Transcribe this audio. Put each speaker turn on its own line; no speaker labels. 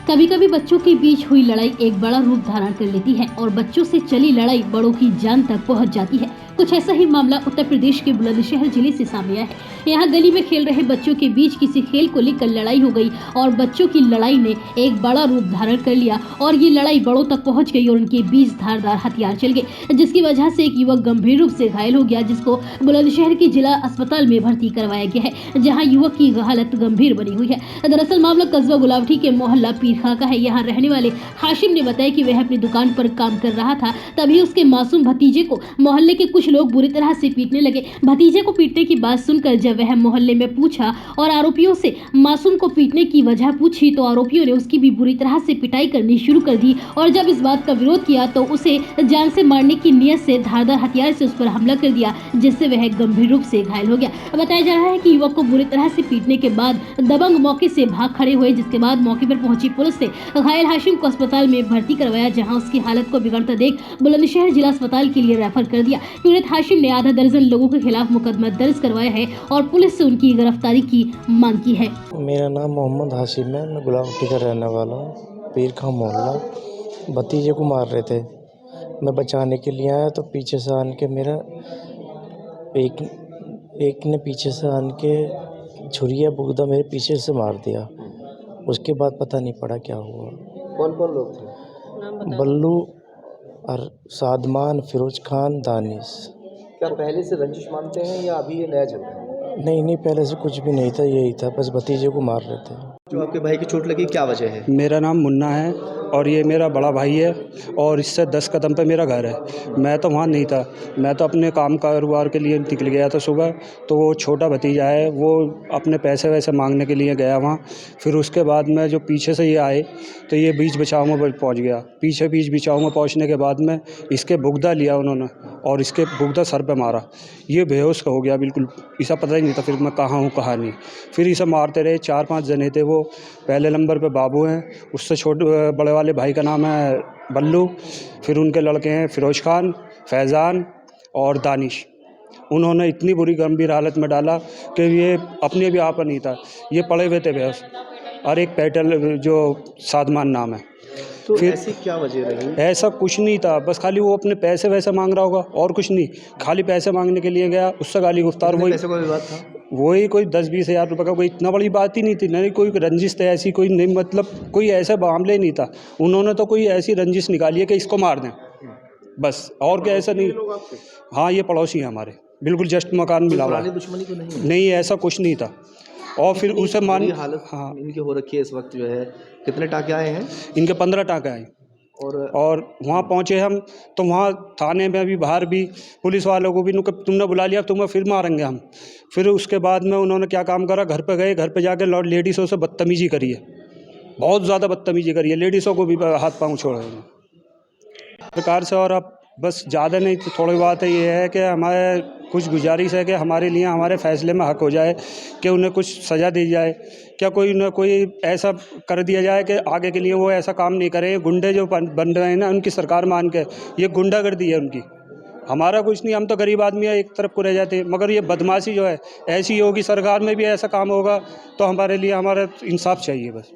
कभी कभी बच्चों के बीच हुई लड़ाई एक बड़ा रूप धारण कर लेती है और बच्चों से चली लड़ाई बड़ों की जान तक पहुंच जाती है। कुछ ऐसा ही मामला उत्तर प्रदेश के बुलंदशहर जिले से सामने आया है। यहाँ गली में खेल रहे बच्चों के बीच किसी खेल को लेकर लड़ाई हो गई और बच्चों की लड़ाई ने एक बड़ा रूप धारण कर लिया और ये लड़ाई बड़ों तक पहुंच गई और उनके बीच धारदार हथियार चल गए, जिसकी वजह से एक युवक गंभीर रूप से घायल हो गया, जिसको बुलंदशहर के जिला अस्पताल में भर्ती करवाया गया है, जहाँ युवक की हालत गंभीर बनी हुई है। दरअसल मामला कस्बा गुलावटी के मोहल्ला पीरखा का है। यहाँ रहने वाले हाशिम ने बताया कि वह अपनी दुकान पर काम कर रहा था, तभी उसके मासूम भतीजे को मोहल्ले के कुछ लोग बुरी तरह से पीटने लगे। भतीजे को पीटने की बात सुनकर जब वह मोहल्ले में पूछा और आरोपियों से मासूम को पीटने की वजह पूछी तो आरोपियों ने उसकी भी बुरी तरह से पिटाई करनी शुरू कर दी और जब इस बात का विरोध किया तो उसे जान से मारने की नीयत से धारदार हथियार से उस पर हमला कर दिया, जिससे वह गंभीर रूप से घायल हो गया। बताया जा रहा है कि युवक को बुरी तरह से पीटने के बाद दबंग मौके से भाग खड़े हुए, जिसके बाद मौके पर पहुंची पुलिस ने घायल हाशिम को अस्पताल में भर्ती करवाया, जहां उसकी हालत को बिगड़ता देख बुलंदशहर जिला अस्पताल के लिए रेफर कर दिया। पीड़ित हाशिम ने आधा दर्जन लोगों के खिलाफ मुकदमा दर्ज करवाया है और पुलिस से उनकी गिरफ्तारी की मांग की है।
मेरा नाम मोहम्मद हाशिम है, मैं गुलावटी का रहने वाला हूँ। पीरखा मोहल्ला। भतीजे को मार रहे थे, मैं बचाने के लिए आया तो पीछे से आन के मेरा एक ने पीछे से आन के छुरिया बुगदा मेरे पीछे से मार दिया। उसके बाद पता नहीं पड़ा क्या हुआ।
कौन कौन लोग थे?
बल्लू और सादमान, फिरोज खान, दानिश।
क्या पहले से रंजिश मानते हैं या अभी ये नया चल रहा है?
नहीं, पहले से कुछ भी नहीं था, यही था, बस भतीजे को मार रहे थे।
जो आपके भाई की चोट लगी क्या वजह है?
मेरा नाम मुन्ना है और ये मेरा बड़ा भाई है और इससे 10 कदम पे मेरा घर है। मैं तो वहाँ नहीं था, मैं तो अपने काम कारोबार के लिए निकल गया था सुबह। तो वो छोटा भतीजा है, वो अपने पैसे वैसे मांगने के लिए गया वहाँ। फिर उसके बाद में जो पीछे से ये आए तो ये बीच बचाव में पहुँच गया। बीच बचाव में पहुँचने के बाद में इसके बुगदा लिया उन्होंने और इसके बुगदा सर पे मारा। ये बेहोश हो गया बिल्कुल, इसे पता ही नहीं था फिर मैं कहाँ हूँ कहाँ नहीं। फिर इसे मारते रहे, 4-5 जने थे। वो पहले नंबर पे बाबू हैं, उससे छोटे बड़े वाले भाई का नाम है बल्लू। फिर उनके लड़के हैं फिरोज खान, फैज़ान और दानिश। उन्होंने इतनी बुरी गंभीर हालत में डाला कि ये अपने भी आप नहीं था, ये पड़े हुए थे बेहोश। और एक पैटल जो सादमान नाम है।
तो
फिर
ऐसी क्या वजह रही?
ऐसा कुछ नहीं था, बस खाली वो अपने पैसे वैसे मांग रहा होगा और कुछ नहीं, खाली पैसे मांगने के लिए गया। उससे गाली गुफ्तार वही
पैसे का विवाद था?
वही कोई 10-20 हज़ार रुपये का, कोई इतना बड़ी बात ही नहीं थी। नहीं कोई रंजिश था ऐसी, कोई नहीं, मतलब कोई ऐसा मामले नहीं था। उन्होंने तो कोई ऐसी रंजिश निकाली है कि इसको मार दें, बस। और क्या ऐसा नहीं। हाँ, ये पड़ोसी हैं हमारे, बिल्कुल जस्ट मकान मिला हुआ है।
दुश्मनी तो नहीं?
नहीं, ऐसा कुछ नहीं था। और फिर उसे मान
हालत
हाँ,
इनकी हो रखी है इस वक्त जो है। कितने टाके आए हैं?
इनके 15 टाँके आए। और वहाँ पहुँचे हम तो वहाँ थाने में भी, बाहर भी पुलिस वालों को भी तुमने बुला लिया, तुम्हें फिर मारेंगे हम। फिर उसके बाद में उन्होंने क्या काम करा, घर पे गए, घर पे जाके लेडीज़ों से बदतमीजी करी है, बहुत ज़्यादा बदतमीजी करी है। लेडीज़ों को भी हाथ पाँव छोड़े हैं प्रकार से। और अब बस ज़्यादा नहीं तो थोड़ी बात है, ये है कि हमारे कुछ गुजारिश है कि हमारे लिए हमारे फ़ैसले में हक हो जाए कि उन्हें कुछ सज़ा दी जाए। क्या कोई ऐसा कर दिया जाए कि आगे के लिए वो ऐसा काम नहीं करें। गुंडे जो बन रहे हैं ना, उनकी सरकार मान के, ये गुंडागर्दी है उनकी। हमारा कुछ नहीं, हम तो गरीब आदमी है, एक तरफ को रह जाते हैं। मगर ये बदमाशी जो है ऐसी होगी, सरकार में भी ऐसा काम होगा तो हमारे लिए हमारा इंसाफ चाहिए बस।